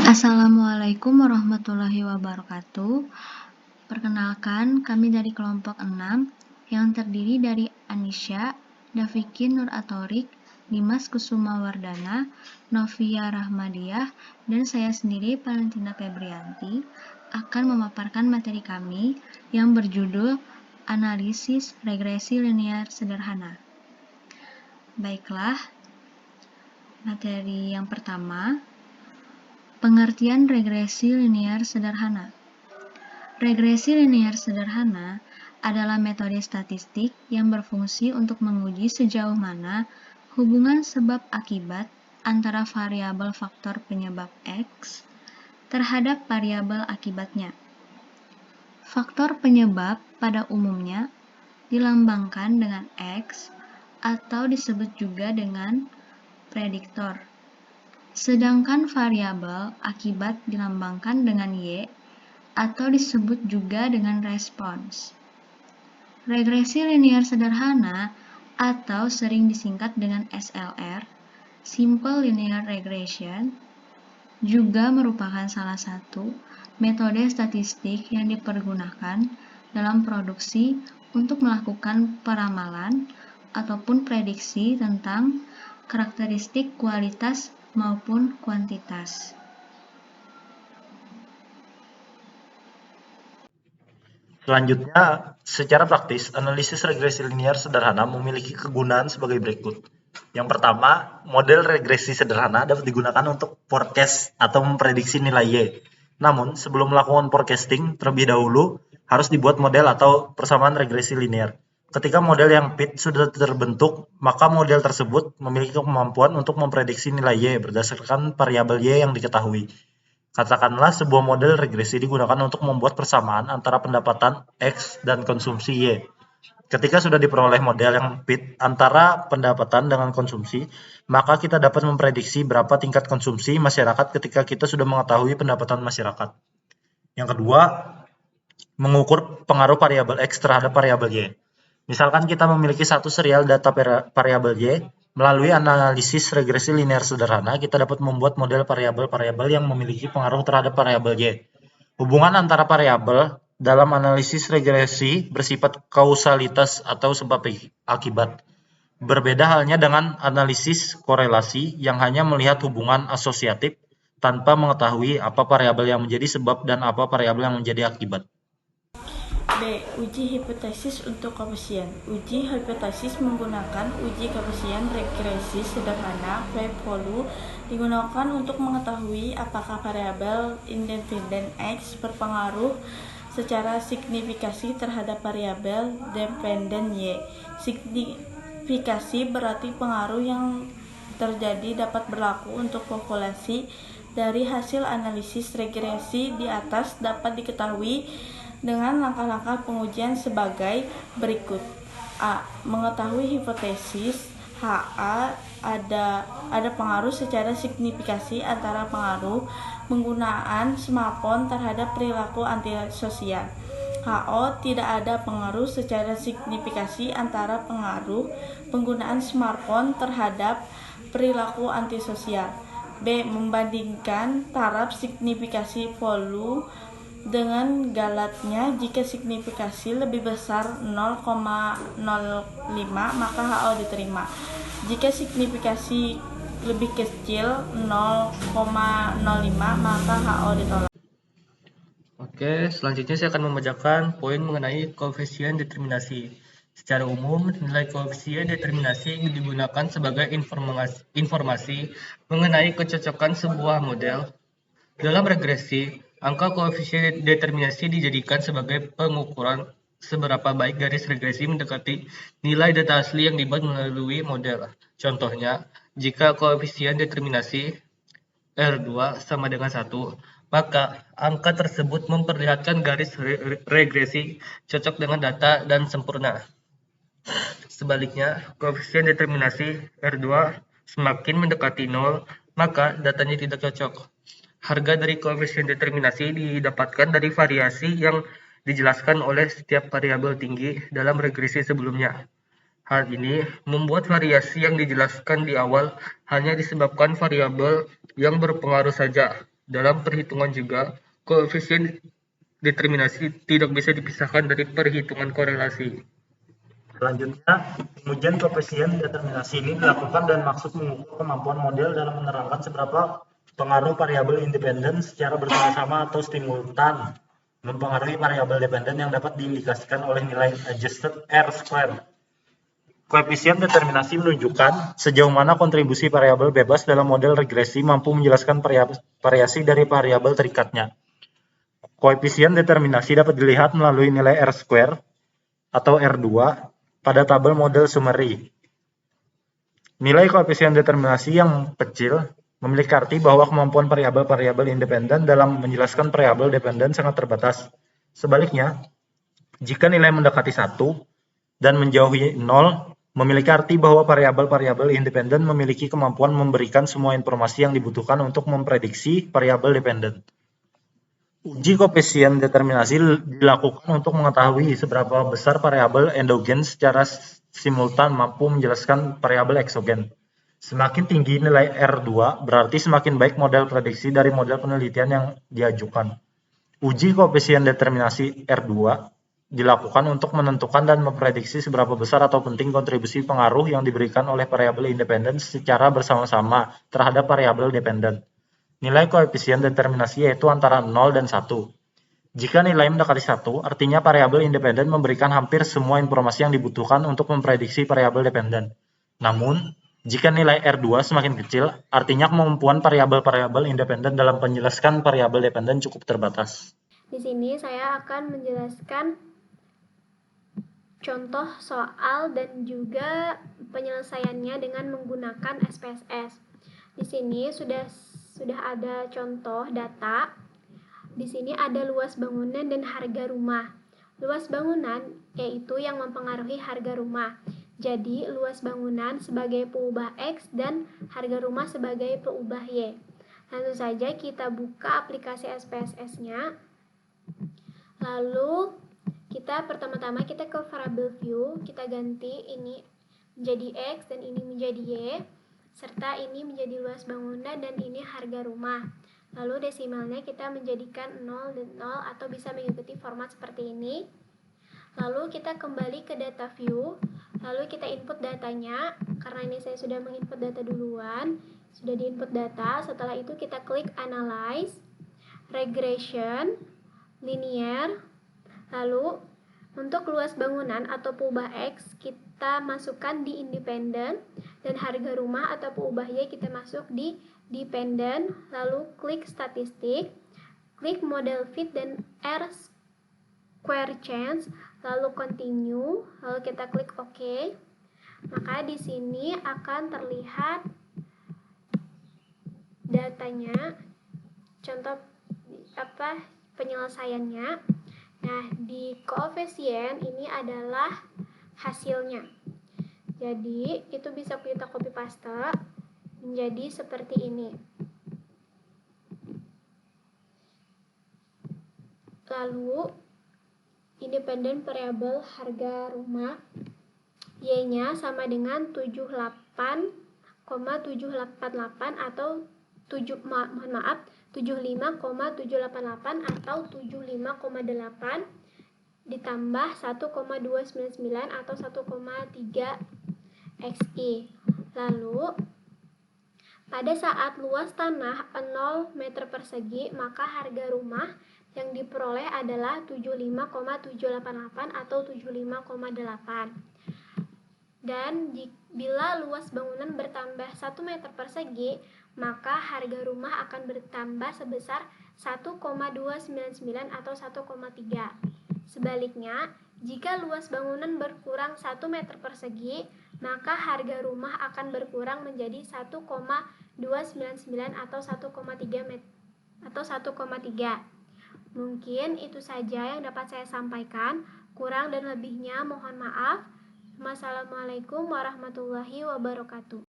Assalamualaikum warahmatullahi wabarakatuh. Perkenalkan, kami dari kelompok 6 yang terdiri dari Anisha, Dafikin Nur Atorik, Dimas Kusuma Wardana, Novia Rahmadiah, dan saya sendiri Valentina Febrianti akan memaparkan materi kami yang berjudul Analisis Regresi Linear Sederhana. Baiklah, materi yang pertama, pengertian regresi linear sederhana. Regresi linear sederhana adalah metode statistik yang berfungsi untuk menguji sejauh mana hubungan sebab akibat antara variabel faktor penyebab X terhadap variabel akibatnya. Faktor penyebab pada umumnya dilambangkan dengan X atau disebut juga dengan prediktor. Sedangkan variabel akibat dilambangkan dengan Y atau disebut juga dengan respons. Regresi linear sederhana atau sering disingkat dengan SLR, Simple Linear Regression, juga merupakan salah satu metode statistik yang dipergunakan dalam produksi untuk melakukan peramalan ataupun prediksi tentang karakteristik kualitas maupun kuantitas. Selanjutnya, secara praktis, analisis regresi linear sederhana memiliki kegunaan sebagai berikut. Yang pertama, model regresi sederhana dapat digunakan untuk forecast atau memprediksi nilai Y. Namun, sebelum melakukan forecasting, terlebih dahulu harus dibuat model atau persamaan regresi linear. Ketika model yang fit sudah terbentuk, maka model tersebut memiliki kemampuan untuk memprediksi nilai Y berdasarkan variabel Y yang diketahui. Katakanlah sebuah model regresi digunakan untuk membuat persamaan antara pendapatan X dan konsumsi Y. Ketika sudah diperoleh model yang fit antara pendapatan dengan konsumsi, maka kita dapat memprediksi berapa tingkat konsumsi masyarakat ketika kita sudah mengetahui pendapatan masyarakat. Yang kedua, mengukur pengaruh variabel X terhadap variabel Y. Misalkan kita memiliki satu serial data variabel Y, melalui analisis regresi linear sederhana, kita dapat membuat model variabel-variabel yang memiliki pengaruh terhadap variabel Y. Hubungan antara variabel dalam analisis regresi bersifat kausalitas atau sebab akibat. Berbeda halnya dengan analisis korelasi yang hanya melihat hubungan asosiatif tanpa mengetahui apa variabel yang menjadi sebab dan apa variabel yang menjadi akibat. B. Uji hipotesis untuk koefisien. Uji hipotesis menggunakan uji koefisien regresi sederhana V-Polu digunakan untuk mengetahui apakah variabel independen X berpengaruh secara signifikasi terhadap variabel dependen Y. Signifikasi berarti pengaruh yang terjadi dapat berlaku untuk populasi. Dari hasil analisis regresi di atas dapat diketahui dengan langkah-langkah pengujian sebagai berikut. A. Mengetahui hipotesis HA ada pengaruh secara signifikasi antara pengaruh penggunaan smartphone terhadap perilaku antisosial. HO tidak ada pengaruh secara signifikasi antara pengaruh penggunaan smartphone terhadap perilaku antisosial. B. Membandingkan taraf signifikasi Polu dengan galatnya. Jika signifikasi lebih besar 0,05 maka HO diterima. Jika signifikasi lebih kecil 0,05 maka HO ditolak. Oke, selanjutnya saya akan membacakan poin mengenai koefisien determinasi. Secara umum, nilai koefisien determinasi digunakan sebagai informasi mengenai kecocokan sebuah model. Dalam regresi, angka koefisien determinasi dijadikan sebagai pengukuran seberapa baik garis regresi mendekati nilai data asli yang dibuat melalui model. Contohnya, jika koefisien determinasi R2 sama dengan 1, maka angka tersebut memperlihatkan garis regresi cocok dengan data dan sempurna. Sebaliknya, koefisien determinasi R2 semakin mendekati 0, maka datanya tidak cocok. Harga dari koefisien determinasi didapatkan dari variasi yang dijelaskan oleh setiap variabel tinggi dalam regresi sebelumnya. Hal ini membuat variasi yang dijelaskan di awal hanya disebabkan variabel yang berpengaruh saja, Dalam perhitungan juga, koefisien determinasi tidak bisa dipisahkan dari perhitungan korelasi. Selanjutnya, pengujian koefisien determinasi ini dilakukan dan maksud mengukur kemampuan model dalam menerangkan seberapa pengaruh variabel independen secara bersama-sama atau simultan mempengaruhi variabel dependen yang dapat diindikasikan oleh nilai adjusted R-square. Koefisien determinasi menunjukkan sejauh mana kontribusi variabel bebas dalam model regresi mampu menjelaskan variasi dari variabel terikatnya. Koefisien determinasi dapat dilihat melalui nilai R-square atau R2 pada tabel model summary. Nilai koefisien determinasi yang kecil memiliki arti bahwa kemampuan variabel-variabel independen dalam menjelaskan variabel dependen sangat terbatas. Sebaliknya, jika nilai mendekati 1 dan menjauhi 0, memiliki arti bahwa variabel-variabel independen memiliki kemampuan memberikan semua informasi yang dibutuhkan untuk memprediksi variabel dependen. Uji koefisien determinasi dilakukan untuk mengetahui seberapa besar variabel endogen secara simultan mampu menjelaskan variabel eksogen. Semakin tinggi nilai R2, berarti semakin baik model prediksi dari model penelitian yang diajukan. Uji koefisien determinasi R2 dilakukan untuk menentukan dan memprediksi seberapa besar atau penting kontribusi pengaruh yang diberikan oleh variabel independen secara bersama-sama terhadap variabel dependen. Nilai koefisien determinasi yaitu antara 0 dan 1. Jika nilai mendekati 1, artinya variabel independen memberikan hampir semua informasi yang dibutuhkan untuk memprediksi variabel dependen. Namun, jika nilai R2 semakin kecil, artinya kemampuan variabel-variabel independen dalam menjelaskan variabel dependen cukup terbatas. Di sini saya akan menjelaskan contoh soal dan juga penyelesaiannya dengan menggunakan SPSS. Di sini sudah ada contoh data. Di sini ada luas bangunan dan harga rumah. Luas bangunan yaitu yang mempengaruhi harga rumah. Jadi, luas bangunan sebagai peubah X dan harga rumah sebagai peubah Y. Langsung saja kita buka aplikasi SPSS-nya. Lalu, pertama-tama kita ke variable view, kita ganti ini menjadi X dan ini menjadi Y, serta ini menjadi luas bangunan dan ini harga rumah. Lalu desimalnya kita menjadikan 0 dan 0 atau bisa mengikuti format seperti ini. Lalu kita kembali ke data view, lalu kita input datanya. Karena ini saya sudah menginput data duluan, sudah diinput data. Setelah itu kita klik analyze, regression, linear. Lalu untuk luas bangunan atau peubah X kita masukkan di independen dan harga rumah atau peubah Y kita masuk di dependent. Lalu klik statistik, klik model fit dan R square change, lalu continue, lalu kita klik OK. Maka di sini akan terlihat datanya, contoh penyelesaiannya. Nah, di koefisien ini adalah hasilnya. Jadi, itu bisa kita copy paste menjadi seperti ini. Lalu, independen variabel harga rumah Y-nya sama dengan 78,788 atau 75,788 atau 75,8 ditambah 1,299 atau 1,3 XI. Lalu pada saat luas tanah 0 meter persegi, maka harga rumah yang diperoleh adalah 75,788 atau 75,8. Dan bila luas bangunan bertambah 1 meter persegi, maka harga rumah akan bertambah sebesar 1,299 atau 1,3. Sebaliknya, jika luas bangunan berkurang 1 meter persegi, maka harga rumah akan berkurang menjadi 1,299 atau 1,3. Mungkin itu saja yang dapat saya sampaikan. Kurang dan lebihnya mohon maaf. Wassalamualaikum warahmatullahi wabarakatuh.